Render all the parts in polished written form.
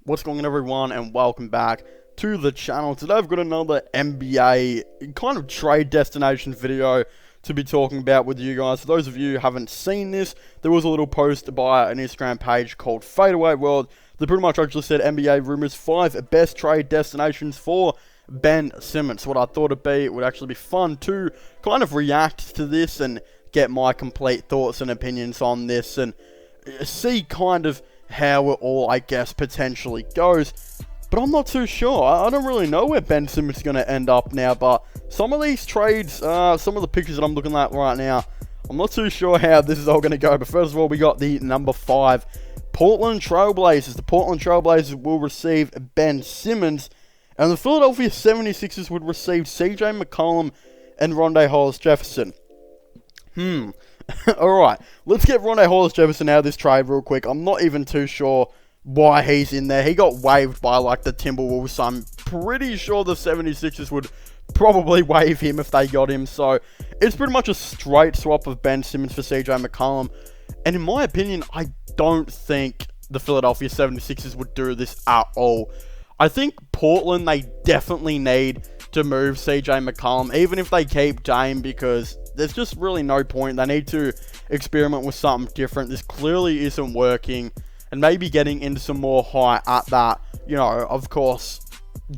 What's going on, everyone, and welcome back to the channel. Today I've got another NBA kind of trade destination video to be talking about with you guys. For those of you who haven't seen this, there was a little post by an Instagram page called Fadeaway World that pretty much actually said NBA rumors 5 best trade destinations for Ben Simmons. What I thought it would actually be fun to kind of react to this and get my complete thoughts and opinions on this and see kind of how it all, I guess, potentially goes. But I'm not too sure. I don't really know where Ben Simmons is going to end up now, but some of these trades, some of the pictures that I'm looking at right now, I'm not too sure how this is all going to go. But first of all, we got the number 5 Portland Trailblazers. The Portland Trailblazers will receive Ben Simmons, and the Philadelphia 76ers would receive CJ McCollum and Rondae Hollis-Jefferson. Alright, let's get Rondae Hollis-Jefferson out of this trade real quick. I'm not even too sure why he's in there. He got waived by, like, the Timberwolves, so I'm pretty sure the 76ers would probably waive him if they got him. So, it's pretty much a straight swap of Ben Simmons for CJ McCollum. And in my opinion, I don't think the Philadelphia 76ers would do this at all. I think Portland, they definitely need to move CJ McCollum, even if they keep Dame, because there's just really no point. They need to experiment with something different. This clearly isn't working, and maybe getting into some more height at that, you know, of course,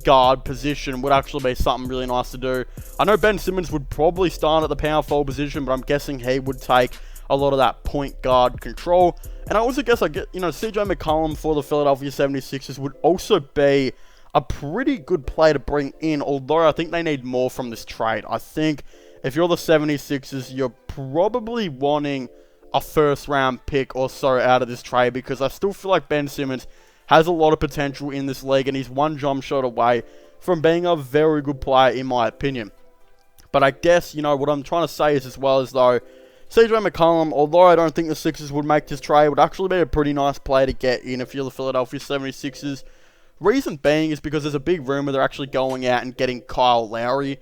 guard position would actually be something really nice to do. I know Ben Simmons would probably start at the power forward position, but I'm guessing he would take a lot of that point guard control. And I also guess CJ McCollum for the Philadelphia 76ers would also be a pretty good player to bring in, although I think they need more from this trade. I think if you're the 76ers, you're probably wanting a first round pick or so out of this trade, because I still feel like Ben Simmons has a lot of potential in this league, and he's one jump shot away from being a very good player in my opinion. But I guess, what I'm trying to say is, as well, as though CJ McCollum, although I don't think the Sixers would make this trade, would actually be a pretty nice player to get in if you're the Philadelphia 76ers. Reason being is because there's a big rumor they're actually going out and getting Kyle Lowry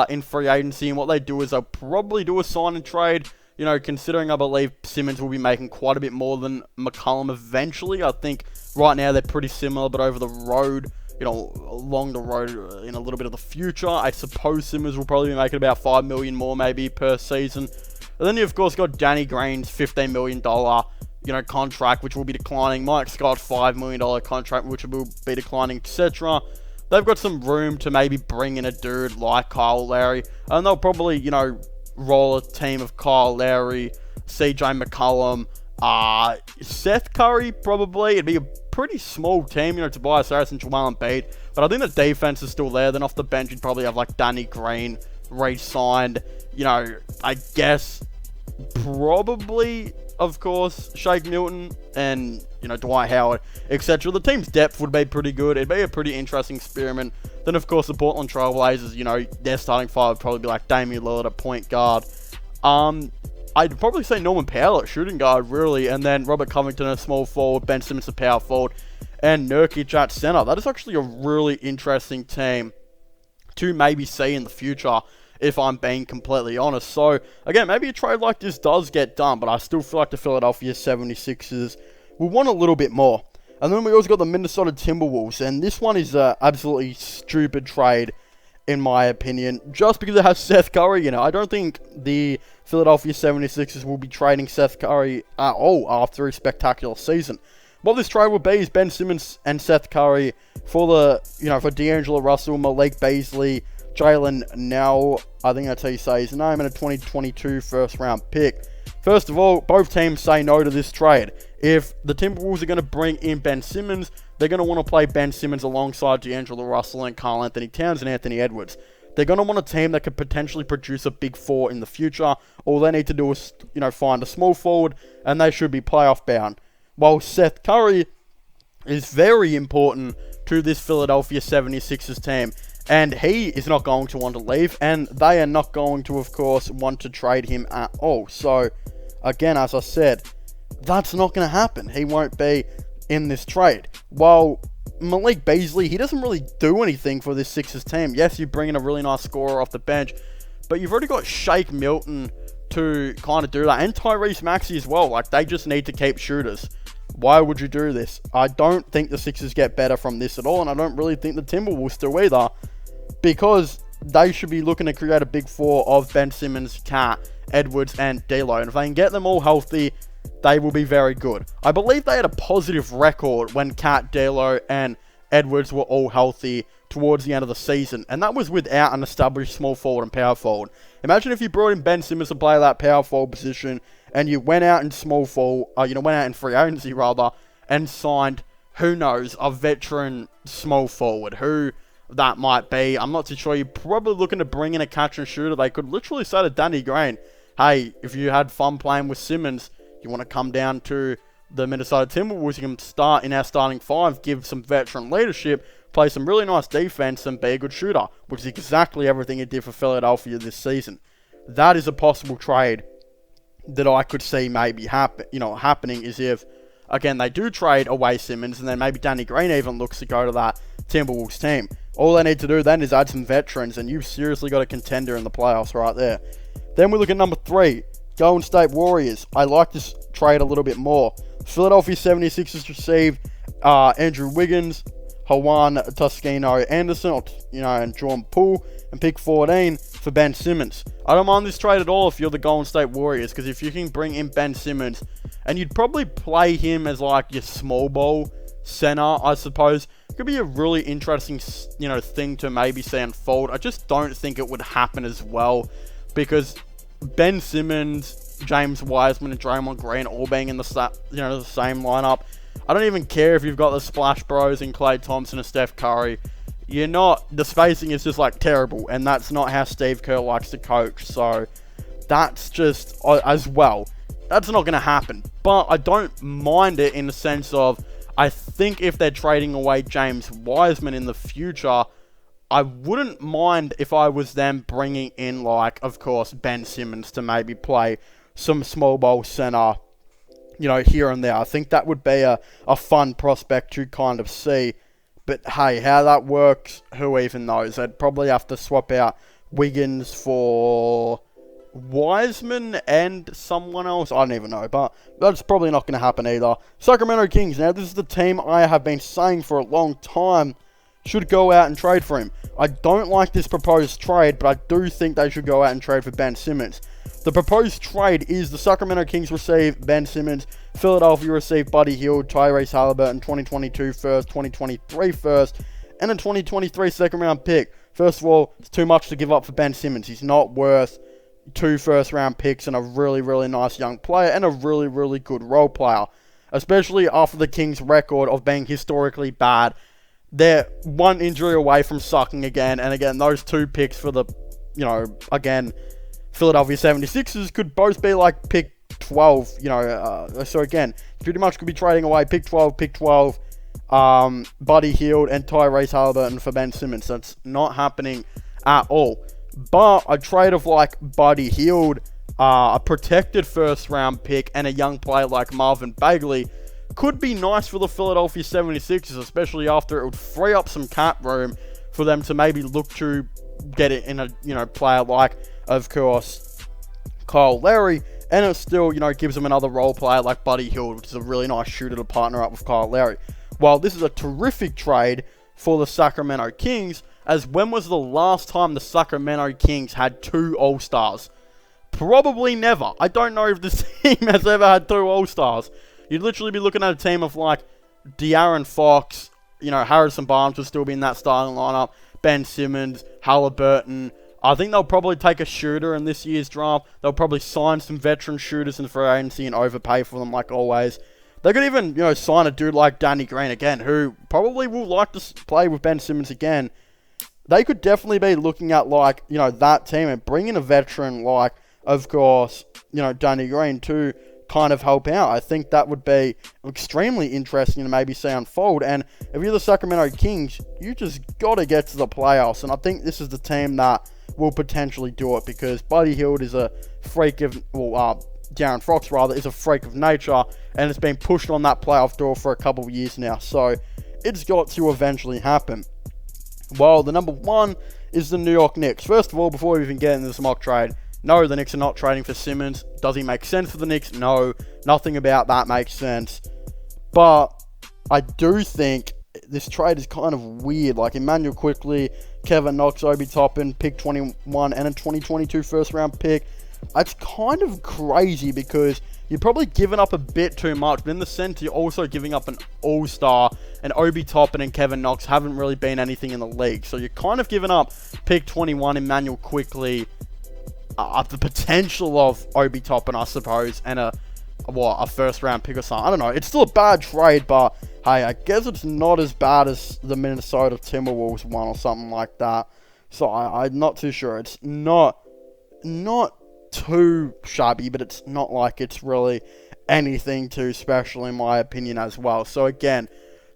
in free agency, and what they do is they'll probably do a sign and trade, considering I believe Simmons will be making quite a bit more than McCollum eventually. I think right now they're pretty similar, but over the road, along the road in a little bit of the future, I suppose Simmons will probably be making about $5 million more maybe per season. And then you of course got Danny Green's $15 million contract, which will be declining. Mike Scott's $5 million contract, which will be declining, etc. They've got some room to maybe bring in a dude like Kyle Lowry, and they'll probably, roll a team of Kyle Lowry, CJ McCollum, Seth Curry, probably. It'd be a pretty small team, Tobias Harris and Joel Embiid, but I think the defense is still there. Then off the bench, you'd probably have, like, Danny Green re-signed, I guess, probably, of course, Shake Milton and, Dwight Howard, etc. The team's depth would be pretty good. It'd be a pretty interesting experiment. Then, of course, the Portland Trailblazers, their starting five would probably be like Damian Lillard at point guard. I'd probably say Norman Powell at shooting guard, really, and then Robert Covington at small forward, Ben Simmons at power forward, and Nurkic at center. That is actually a really interesting team to maybe see in the future, if I'm being completely honest. So, again, maybe a trade like this does get done, but I still feel like the Philadelphia 76ers will want a little bit more. And then we also got the Minnesota Timberwolves, and this one is an absolutely stupid trade, in my opinion, just because it has Seth Curry. I don't think the Philadelphia 76ers will be trading Seth Curry at all after a spectacular season. What this trade will be is Ben Simmons and Seth Curry for for D'Angelo Russell, Malik Beasley, Jalen Nell, I think that's how you say his name, and a 2022 first round pick. First of all, both teams say no to this trade. If the Timberwolves are going to bring in Ben Simmons, they're going to want to play Ben Simmons alongside D'Angelo Russell and Karl Anthony Towns and Anthony Edwards. They're going to want a team that could potentially produce a big four in the future. All they need to do is, find a small forward, and they should be playoff bound. While Seth Curry is very important to this Philadelphia 76ers team, and he is not going to want to leave, and they are not going to, of course, want to trade him at all. So, again, as I said, that's not going to happen. He won't be in this trade. While Malik Beasley, he doesn't really do anything for this Sixers team. Yes, you bring in a really nice scorer off the bench, but you've already got Shake Milton to kind of do that, and Tyrese Maxey as well. Like, they just need to keep shooters. Why would you do this? I don't think the Sixers get better from this at all, and I don't really think the Timberwolves do either, because they should be looking to create a big four of Ben Simmons, Cat, Edwards, and D'Lo. And if they can get them all healthy, they will be very good. I believe they had a positive record when Cat, D'Lo, and Edwards were all healthy towards the end of the season, and that was without an established small forward and power forward. Imagine if you brought in Ben Simmons to play that power forward position, and you went out in went out in free agency rather, and signed, who knows, a veteran small forward, who that might be. I'm not too sure. You're probably looking to bring in a catch and shooter. They could literally say to Danny Green, hey, if you had fun playing with Simmons, you want to come down to the Minnesota Timberwolves, you can start in our starting five, give some veteran leadership, play some really nice defense, and be a good shooter, which is exactly everything he did for Philadelphia this season. That is a possible trade that I could see maybe happening, is if, again, they do trade away Simmons, and then maybe Danny Green even looks to go to that Timberwolves team. All they need to do then is add some veterans, and you've seriously got a contender in the playoffs right there. Then we look at number 3, Golden State Warriors. I like this trade a little bit more. Philadelphia 76ers received Andrew Wiggins, Juan Toscano Anderson, and Jordan Poole, and pick 14 for Ben Simmons. I don't mind this trade at all if you're the Golden State Warriors, because if you can bring in Ben Simmons, and you'd probably play him as like your small ball center, I suppose, it could be a really interesting, thing to maybe see unfold. I just don't think it would happen as well, because Ben Simmons, James Wiseman, and Draymond Green all being in the same lineup. I don't even care if you've got the Splash Bros and Klay Thompson and Steph Curry. The spacing is just like terrible, and that's not how Steve Kerr likes to coach. So that's just, as well, that's not going to happen. But I don't mind it in the sense of, I think if they're trading away James Wiseman in the future, I wouldn't mind if I was them bringing in, of course, Ben Simmons to maybe play some small ball center, here and there. I think that would be a fun prospect to kind of see. But hey, how that works, who even knows? They'd probably have to swap out Wiggins for Wiseman and someone else. I don't even know, but that's probably not going to happen either. Sacramento Kings. Now, this is the team I have been saying for a long time should go out and trade for him. I don't like this proposed trade, but I do think they should go out and trade for Ben Simmons. The proposed trade is the Sacramento Kings receive Ben Simmons, Philadelphia receive Buddy Hield, Tyrese Halliburton, 2022 first, 2023 first, and a 2023 second round pick. First of all, it's too much to give up for Ben Simmons. He's not worth 2 first round picks and a really, really nice young player and a really, really good role player, especially after the Kings' record of being historically bad. They're one injury away from sucking again, and again, those 2 picks for the, Philadelphia 76ers could both be like pick 12, so again, pretty much could be trading away pick 12, Buddy Hield and Tyrese Halliburton for Ben Simmons. That's not happening at all. But a trade of Buddy Hield, a protected first round pick, and a young player like Marvin Bagley could be nice for the Philadelphia 76ers, especially after it would free up some cap room for them to maybe look to get it in a, player like, of course, Kyle Lowry, and it still, gives them another role player like Buddy Hield, which is a really nice shooter to partner up with Kyle Lowry. While this is a terrific trade for the Sacramento Kings, as when was the last time the Sacramento Kings had 2 All-Stars? Probably never. I don't know if this team has ever had 2 All-Stars. You'd literally be looking at a team of De'Aaron Fox, Harrison Barnes would still be in that starting lineup, Ben Simmons, Halliburton. I think they'll probably take a shooter in this year's draft. They'll probably sign some veteran shooters in free agency and overpay for them like always. They could even, sign a dude like Danny Green again, who probably will like to play with Ben Simmons again. They could definitely be looking at that team and bring in a veteran like, of course, Danny Green to kind of help out. I think that would be extremely interesting to maybe see unfold. And if you're the Sacramento Kings, you just got to get to the playoffs. And I think this is the team that will potentially do it, because Buddy Hield is a freak of, De'Aaron Fox rather, is a freak of nature, and it's been pushed on that playoff door for a couple of years now. So it's got to eventually happen. Well, the number 1 is the New York Knicks. First of all, before we even get into this mock trade, no, the Knicks are not trading for Simmons. Does he make sense for the Knicks? No, nothing about that makes sense. But I do think this trade is kind of weird. Like, Emmanuel Quickly, Kevin Knox, Obi Toppin, pick 21, and a 2022 first round pick. It's kind of crazy because you're probably giving up a bit too much, but in the sense you're also giving up an all-star, and Obi Toppin and Kevin Knox haven't really been anything in the league. So you're kind of giving up pick 21, Emmanuel Quickly, the potential of Obi Toppin, I suppose, and a first round pick or something. I don't know. It's still a bad trade, but hey, I guess it's not as bad as the Minnesota Timberwolves one or something like that. So I'm not too sure. It's not too shabby, but it's not like it's really anything too special in my opinion as well. So again,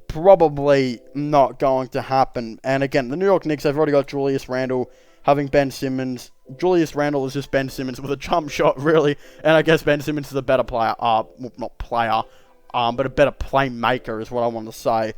probably not going to happen. And again, the New York Knicks, they've already got Julius Randle, having Ben Simmons. Julius Randle is just Ben Simmons with a jump shot, really. And I guess Ben Simmons is a better player. Well, not player, but a better playmaker is what I want to say.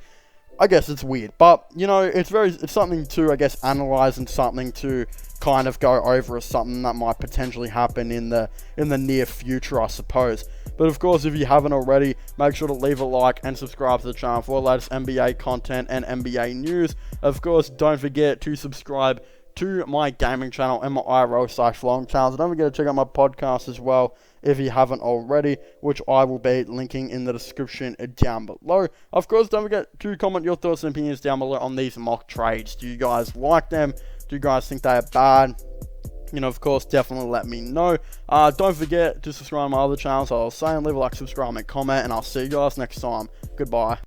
I guess it's weird, but you know, it's something to, I guess, analyze, and something to kind of go over as something that might potentially happen in the near future, I suppose. But of course, if you haven't already, make sure to leave a like and subscribe to the channel for the latest NBA content and NBA news. Of course, don't forget to subscribe to my gaming channel and my IRL/vlog channels. Don't forget to check out my podcast as well if you haven't already, which I will be linking in the description down below. Of course, don't forget to comment your thoughts and opinions down below on these mock trades. Do you guys like them? Do you guys think they are bad? You know, of course, definitely let me know. Don't forget to subscribe to my other channels. I was saying, leave a like, subscribe, and comment, and I'll see you guys next time. Goodbye.